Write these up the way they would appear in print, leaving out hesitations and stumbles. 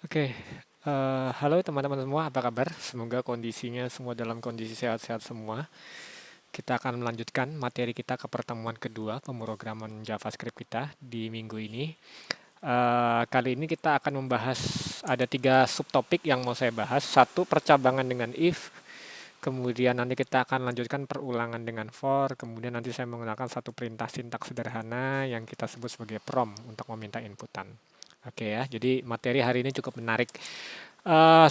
Oke, halo teman-teman semua, apa kabar? Semoga kondisinya semua dalam kondisi sehat-sehat semua. Kita akan melanjutkan materi kita ke pertemuan kedua pemrograman JavaScript kita di minggu ini. Kali ini kita akan membahas ada 3 subtopik yang mau saya bahas. Satu, percabangan dengan if. Kemudian nanti kita akan lanjutkan perulangan dengan for. Kemudian nanti saya menggunakan satu perintah sintaks sederhana yang kita sebut sebagai prompt untuk meminta inputan. Oke ya, jadi materi hari ini cukup menarik.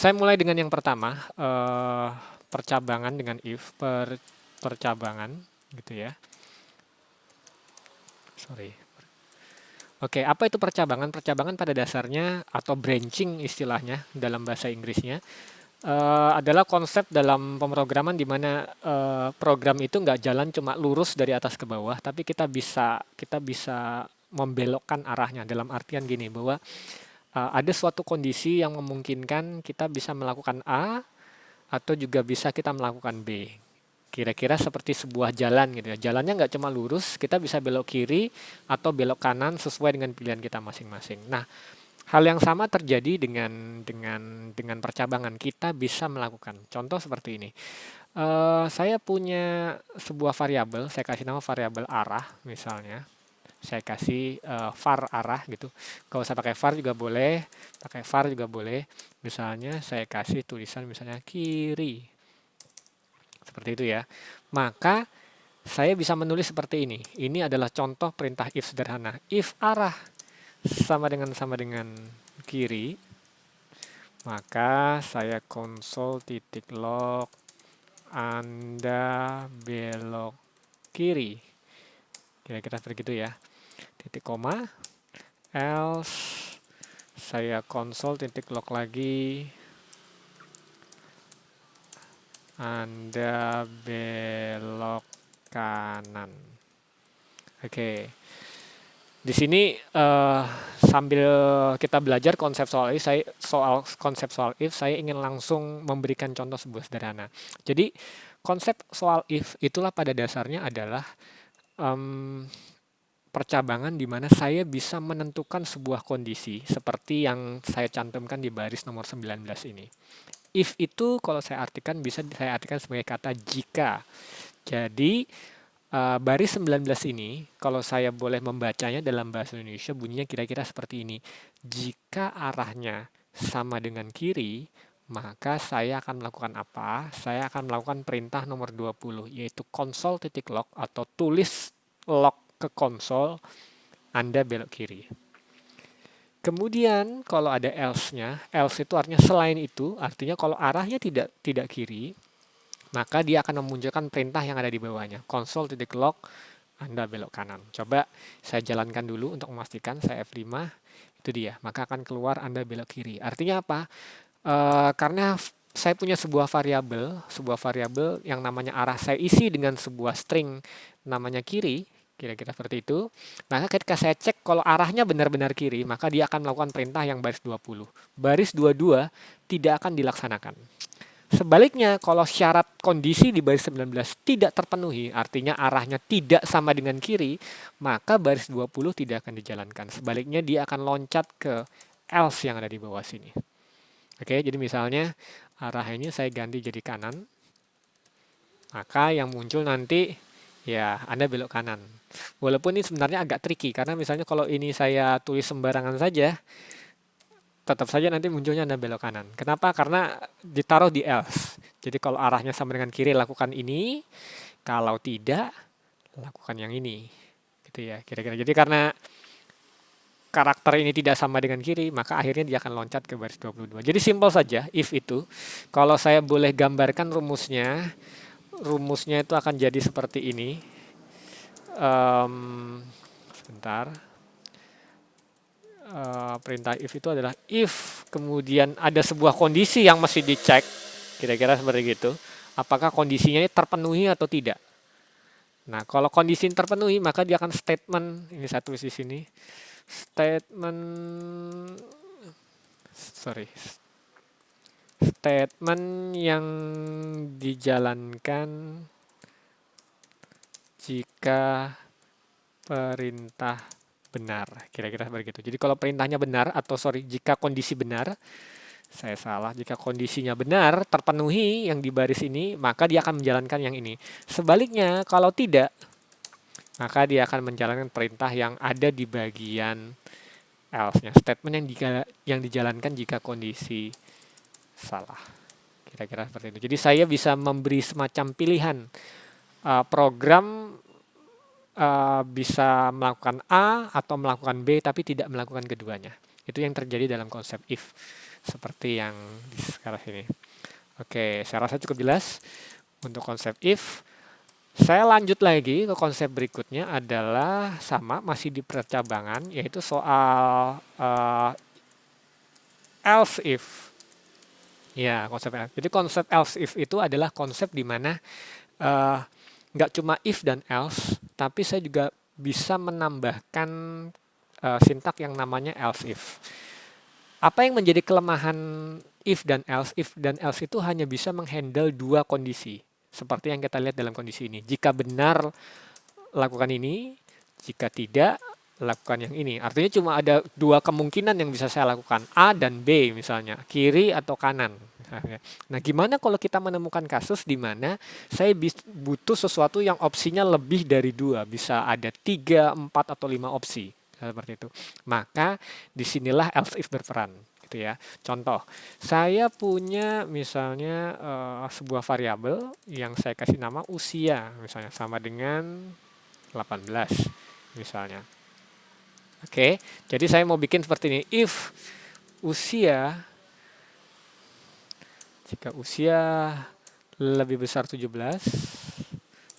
Saya mulai dengan yang pertama, percabangan dengan if, percabangan gitu ya. Sorry. Oke, apa itu percabangan? Percabangan pada dasarnya atau branching istilahnya dalam bahasa Inggrisnya adalah konsep dalam pemrograman di mana program itu nggak jalan cuma lurus dari atas ke bawah, tapi kita bisa membelokkan arahnya dalam artian gini bahwa ada suatu kondisi yang memungkinkan kita bisa melakukan A atau juga bisa kita melakukan B. Kira-kira seperti sebuah jalan gitu ya. Jalannya nggak cuma lurus, kita bisa belok kiri atau belok kanan sesuai dengan pilihan kita masing-masing. Nah, hal yang sama terjadi dengan percabangan. Kita bisa melakukan. Contoh seperti ini. Saya punya sebuah variabel, saya kasih nama variabel arah misalnya. Saya kasih var arah gitu. Kalau saya pakai var juga boleh, pakai var juga boleh. Misalnya saya kasih tulisan misalnya kiri. Seperti itu ya. Maka saya bisa menulis seperti ini. Ini adalah contoh perintah if sederhana. If arah sama dengan kiri, maka saya konsol titik log Anda belok kiri. Kira-kira seperti itu ya. Titik koma, else saya konsol titik log lagi Anda belok kanan. Oke. Di sini sambil kita belajar konsep soal if, saya ingin langsung memberikan contoh sebuah sederhana. Jadi konsep soal if itulah pada dasarnya adalah em, percabangan di mana saya bisa menentukan sebuah kondisi seperti yang saya cantumkan di baris nomor 19 ini. If itu kalau saya artikan bisa saya artikan sebagai kata jika. Jadi baris 19 ini, kalau saya boleh membacanya dalam bahasa Indonesia, bunyinya kira-kira seperti ini. Jika arahnya sama dengan kiri, maka saya akan melakukan apa? Saya akan melakukan perintah nomor 20, yaitu console.log atau tulis log ke konsol, Anda belok kiri. Kemudian kalau ada else-nya, else itu artinya selain itu, artinya kalau arahnya tidak kiri, maka dia akan memunculkan perintah yang ada di bawahnya. Console.log Anda belok kanan. Coba saya jalankan dulu untuk memastikan saya F5. Itu dia. Maka akan keluar Anda belok kiri. Artinya apa? Karena saya punya sebuah variabel yang namanya arah saya isi dengan sebuah string namanya kiri, kira-kira seperti itu. Maka ketika saya cek kalau arahnya benar-benar kiri, maka dia akan melakukan perintah yang baris 20. Baris 22 tidak akan dilaksanakan. Sebaliknya, kalau syarat kondisi di baris 19 tidak terpenuhi, artinya arahnya tidak sama dengan kiri, maka baris 20 tidak akan dijalankan. Sebaliknya, dia akan loncat ke else yang ada di bawah sini. Oke, jadi misalnya arah ini saya ganti jadi kanan, maka yang muncul nanti ya Anda belok kanan. Walaupun ini sebenarnya agak tricky, karena misalnya kalau ini saya tulis sembarangan saja, tetap saja nanti munculnya Anda belok kanan. Kenapa? Karena ditaruh di else. Jadi kalau arahnya sama dengan kiri, lakukan ini. Kalau tidak, lakukan yang ini. Gitu ya, kira-kira. Jadi karena karakter ini tidak sama dengan kiri, maka akhirnya dia akan loncat ke baris 22. Jadi simpel saja, if itu. Kalau saya boleh gambarkan rumusnya itu akan jadi seperti ini. Sebentar. Perintah if itu adalah if kemudian ada sebuah kondisi yang mesti dicek, kira-kira seperti itu, apakah kondisinya ini terpenuhi atau tidak. Nah, kalau kondisi ini terpenuhi, maka dia akan statement, ini saya tulis di sini, statement, sorry, statement yang dijalankan jika perintah benar, kira-kira begitu. Jadi kalau perintahnya benar, atau sorry, jika kondisi benar, saya salah, jika kondisinya benar, terpenuhi yang di baris ini, maka dia akan menjalankan yang ini. Sebaliknya, kalau tidak, maka dia akan menjalankan perintah yang ada di bagian else-nya, statement yang dijalankan jika kondisi salah. Kira-kira seperti itu. Jadi saya bisa memberi semacam pilihan, program bisa melakukan A atau melakukan B tapi tidak melakukan keduanya. Itu yang terjadi dalam konsep if, seperti yang di sekarang ini. Oke, saya rasa cukup jelas untuk konsep if. Saya lanjut lagi ke konsep berikutnya, adalah sama, masih di percabangan, yaitu soal else if. Ya, konsep else. Jadi konsep else if itu adalah konsep di mana nggak cuma if dan else, tapi saya juga bisa menambahkan sintak yang namanya else if. Apa yang menjadi kelemahan if dan else? If dan else itu hanya bisa menghandle dua kondisi, seperti yang kita lihat dalam kondisi ini. Jika benar, lakukan ini, jika tidak, lakukan yang ini. Artinya cuma ada dua kemungkinan yang bisa saya lakukan, A dan B misalnya, kiri atau kanan. Nah, gimana kalau kita menemukan kasus di mana saya butuh sesuatu yang opsinya lebih dari dua, bisa ada 3, 4, atau 5 opsi, seperti itu. Maka disinilah else if berperan, gitu ya. Contoh, saya punya misalnya sebuah variabel yang saya kasih nama usia, misalnya sama dengan 18, misalnya. Oke, jadi saya mau bikin seperti ini. If usia, jika usia lebih besar 17,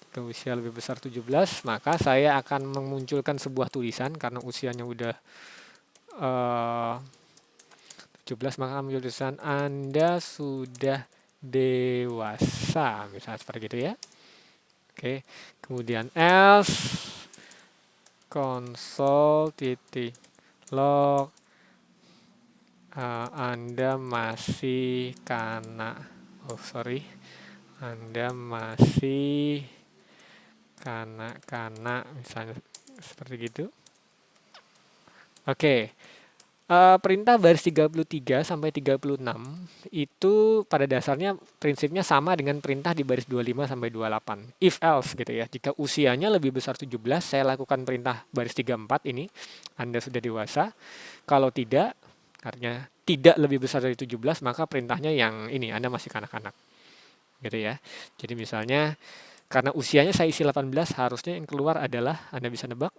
jika usia lebih besar 17, maka saya akan memunculkan sebuah tulisan karena usianya udah 17, maka akan muncul tulisan Anda sudah dewasa, misalnya seperti itu ya. Oke, kemudian else console titik log Anda masih Anda masih kanak-kanak, misalnya seperti gitu. Oke, perintah baris 33 sampai 36 itu pada dasarnya prinsipnya sama dengan perintah di baris 25 sampai 28. If else gitu ya. Jika usianya lebih besar 17, saya lakukan perintah baris 34 ini, Anda sudah dewasa. Kalau tidak, artinya tidak lebih besar dari 17, maka perintahnya yang ini, Anda masih kanak-kanak. Gitu ya. Jadi misalnya karena usianya saya isi 18, harusnya yang keluar adalah, Anda bisa nebak?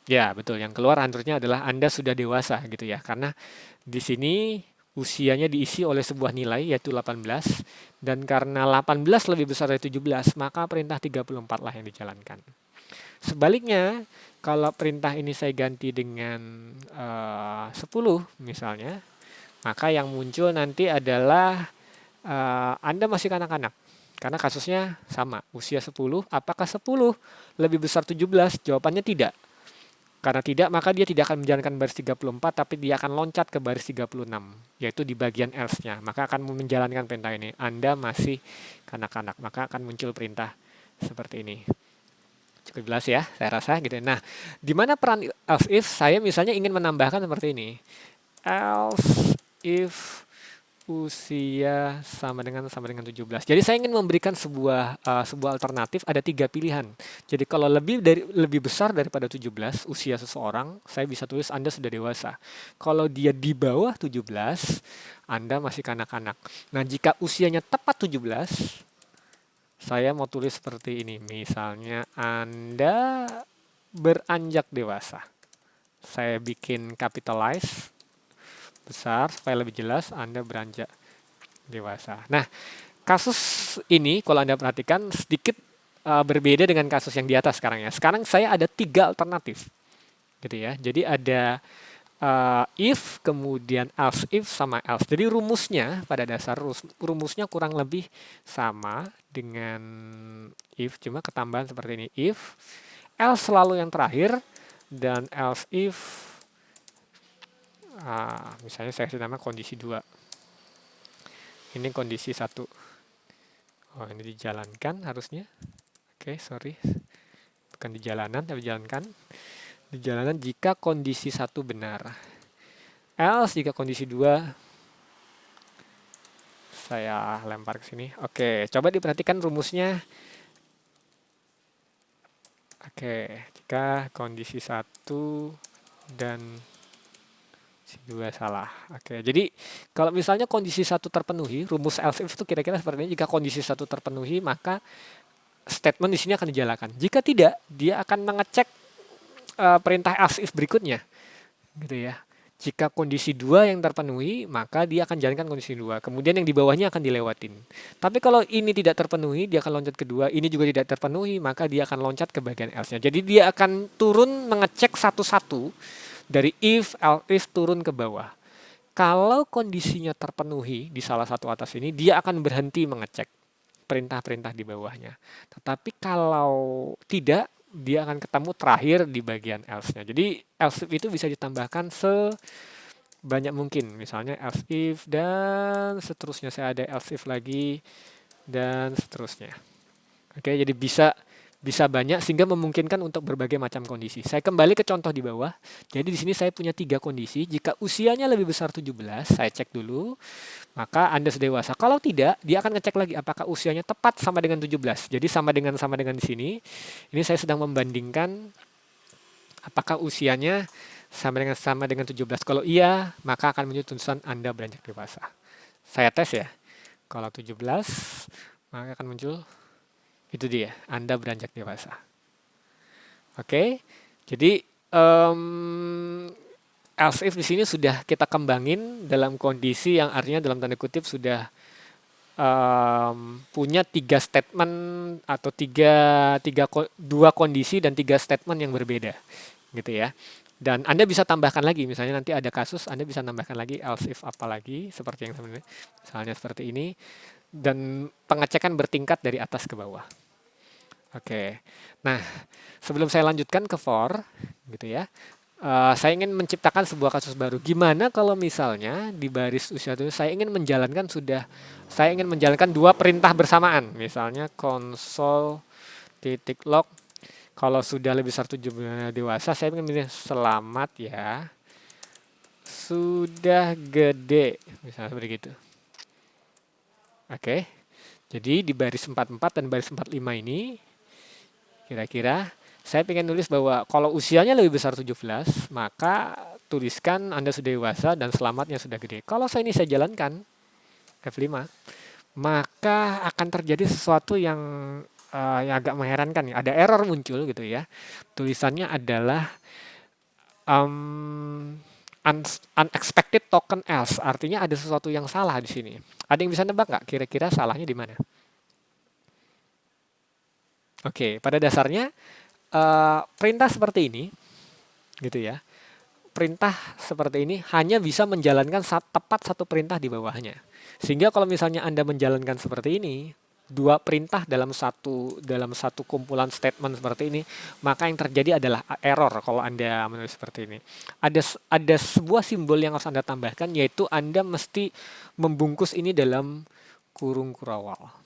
Ya, betul. Yang keluar harusnya adalah Anda sudah dewasa gitu ya. Karena di sini usianya diisi oleh sebuah nilai yaitu 18, dan karena 18 lebih besar dari 17, maka perintah 34 lah yang dijalankan. Sebaliknya, kalau perintah ini saya ganti dengan 10 misalnya, maka yang muncul nanti adalah Anda masih kanak-kanak. Karena kasusnya sama, usia 10, apakah 10 lebih besar 17? Jawabannya tidak. Karena tidak, maka dia tidak akan menjalankan baris 34, tapi dia akan loncat ke baris 36, yaitu di bagian else-nya. Maka akan menjalankan perintah ini, Anda masih kanak-kanak. Maka akan muncul perintah seperti ini. Cukup jelas ya, saya rasa gitu. Nah, di mana peran else if? Saya misalnya ingin menambahkan seperti ini. Else if usia sama dengan 17. Jadi saya ingin memberikan sebuah alternatif, ada 3 pilihan. Jadi kalau lebih besar daripada 17 usia seseorang, saya bisa tulis Anda sudah dewasa. Kalau dia di bawah 17, Anda masih kanak-kanak. Nah, jika usianya tepat 17, saya mau tulis seperti ini. Misalnya Anda beranjak dewasa. Saya bikin capitalize besar supaya lebih jelas, Anda beranjak dewasa. Nah, kasus ini kalau Anda perhatikan sedikit berbeda dengan kasus yang di atas sekarang ya. Sekarang saya ada 3 alternatif, gitu ya. Jadi ada if, kemudian else if, sama else. Jadi rumusnya pada dasar rumusnya kurang lebih sama dengan if, cuma ketambahan seperti ini. If, else selalu yang terakhir, dan else if misalnya saya kasih nama kondisi 2. Ini kondisi 1. Oh, ini dijalankan harusnya. Oke, sorry. bukan di jalanan, tapi jalankan. Di jalanan jika kondisi 1 benar. Else jika kondisi 2, saya lempar ke sini. Oke, coba diperhatikan rumusnya. Oke, jika kondisi 1 dan si 2 salah. Oke, jadi kalau misalnya kondisi 1 terpenuhi, rumus else if itu kira-kira seperti ini. Jika kondisi 1 terpenuhi, maka statement di sini akan dijalankan. Jika tidak, dia akan mengecek perintah else if berikutnya. Gitu ya. Jika kondisi 2 yang terpenuhi, maka dia akan jalankan kondisi 2. Kemudian yang di bawahnya akan dilewatin. Tapi kalau ini tidak terpenuhi, dia akan loncat ke 2. Ini juga tidak terpenuhi, maka dia akan loncat ke bagian else-nya. Jadi dia akan turun mengecek satu-satu dari if turun ke bawah. Kalau kondisinya terpenuhi di salah satu atas ini, dia akan berhenti mengecek perintah-perintah di bawahnya. Tetapi kalau tidak, dia akan ketemu terakhir di bagian else-nya. Jadi else if itu bisa ditambahkan sebanyak mungkin. Misalnya else if dan seterusnya. Saya ada else if lagi dan seterusnya. Oke, jadi bisa banyak sehingga memungkinkan untuk berbagai macam kondisi. Saya kembali ke contoh di bawah. Jadi di sini saya punya 3 kondisi. Jika usianya lebih besar 17, saya cek dulu, maka Anda sudah dewasa. Kalau tidak, dia akan ngecek lagi apakah usianya tepat sama dengan 17. Jadi sama dengan di sini. Ini saya sedang membandingkan apakah usianya sama dengan 17. Kalau iya, maka akan muncul tulisan Anda beranjak dewasa. Saya tes ya. Kalau 17, maka akan muncul itu dia, Anda beranjak dewasa. Oke, jadi else if di sini sudah kita kembangin dalam kondisi yang artinya dalam tanda kutip sudah punya 3 statement atau 2 kondisi dan 3 statement yang berbeda, gitu ya. Dan Anda bisa tambahkan lagi, misalnya nanti ada kasus, Anda bisa tambahkan lagi else if apa lagi, seperti yang sebenarnya, misalnya seperti ini, dan pengecekan bertingkat dari atas ke bawah. Oke, nah sebelum saya lanjutkan ke for, gitu ya, saya ingin menciptakan sebuah kasus baru. Gimana kalau misalnya di baris usia itu saya ingin menjalankan 2 perintah bersamaan, misalnya console titik log. Kalau sudah lebih besar 17 dewasa, saya ingin milih selamat ya, sudah gede, misalnya seperti itu. Oke, jadi di baris 44 dan baris 45 ini, kira-kira saya ingin nulis bahwa kalau usianya lebih besar 17, maka tuliskan Anda sudah dewasa dan selamatnya sudah gede. Kalau saya jalankan F5, maka akan terjadi sesuatu yang agak mengherankan ya. Ada error muncul gitu ya. Tulisannya adalah unexpected token else. Artinya ada sesuatu yang salah di sini. Ada yang bisa nebak nggak kira-kira salahnya di mana? Oke, pada dasarnya perintah seperti ini, gitu ya. Perintah seperti ini hanya bisa menjalankan tepat 1 perintah di bawahnya. Sehingga kalau misalnya Anda menjalankan seperti ini, 2 perintah dalam satu kumpulan statement seperti ini, maka yang terjadi adalah error kalau Anda menulis seperti ini. Ada sebuah simbol yang harus Anda tambahkan, yaitu Anda mesti membungkus ini dalam kurung kurawal.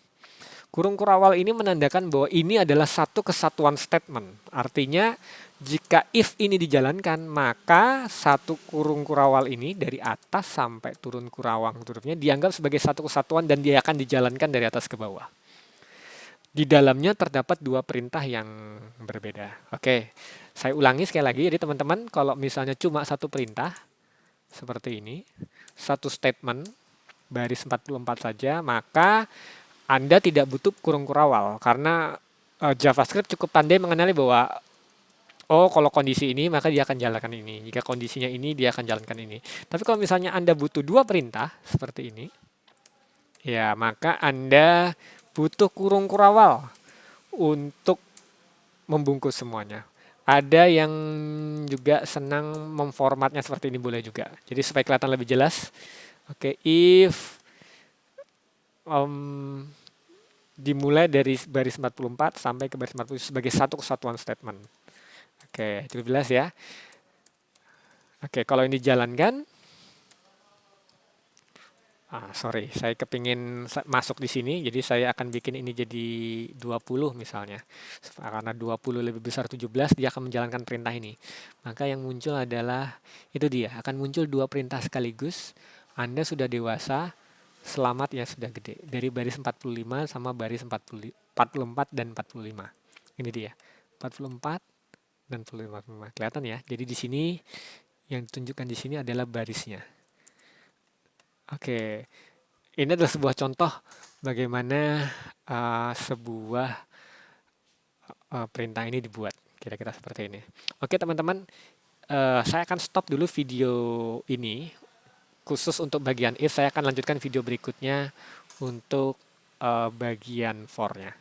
Kurung kurawal ini menandakan bahwa ini adalah satu kesatuan statement. Artinya jika if ini dijalankan, maka satu kurung kurawal ini dari atas sampai turun kurawang hurufnya dianggap sebagai satu kesatuan dan dia akan dijalankan dari atas ke bawah. Di dalamnya terdapat 2 perintah yang berbeda. Oke, saya ulangi sekali lagi. Jadi teman-teman, kalau misalnya cuma 1 perintah seperti ini, 1 statement baris 44 saja, maka Anda tidak butuh kurung kurawal karena JavaScript cukup pandai mengenali bahwa kalau kondisi ini maka dia akan jalankan ini. Jika kondisinya ini dia akan jalankan ini. Tapi kalau misalnya Anda butuh 2 perintah seperti ini, ya maka Anda butuh kurung kurawal untuk membungkus semuanya. Ada yang juga senang memformatnya seperti ini boleh juga. Jadi supaya kelihatan lebih jelas. Oke, if dimulai dari baris 44 sampai ke baris 40 sebagai satu kesatuan statement. Oke, cukup jelas ya. Oke, kalau ini dijalankan, Sorry, saya kepingin masuk di sini, jadi saya akan bikin ini jadi 20 misalnya. Karena 20 lebih besar 17, dia akan menjalankan perintah ini. Maka yang muncul adalah, itu dia, akan muncul dua perintah sekaligus. Anda sudah dewasa, selamat ya sudah gede. Dari baris 45 sama baris 44 dan 45. Ini dia, 44 dan 45. Kelihatan ya? Jadi di sini, yang ditunjukkan di sini adalah barisnya. Oke. Ini adalah sebuah contoh bagaimana sebuah perintah ini dibuat. Kira-kira seperti ini. Oke teman-teman, saya akan stop dulu video ini. Khusus untuk bagian if, saya akan lanjutkan video berikutnya untuk bagian for-nya.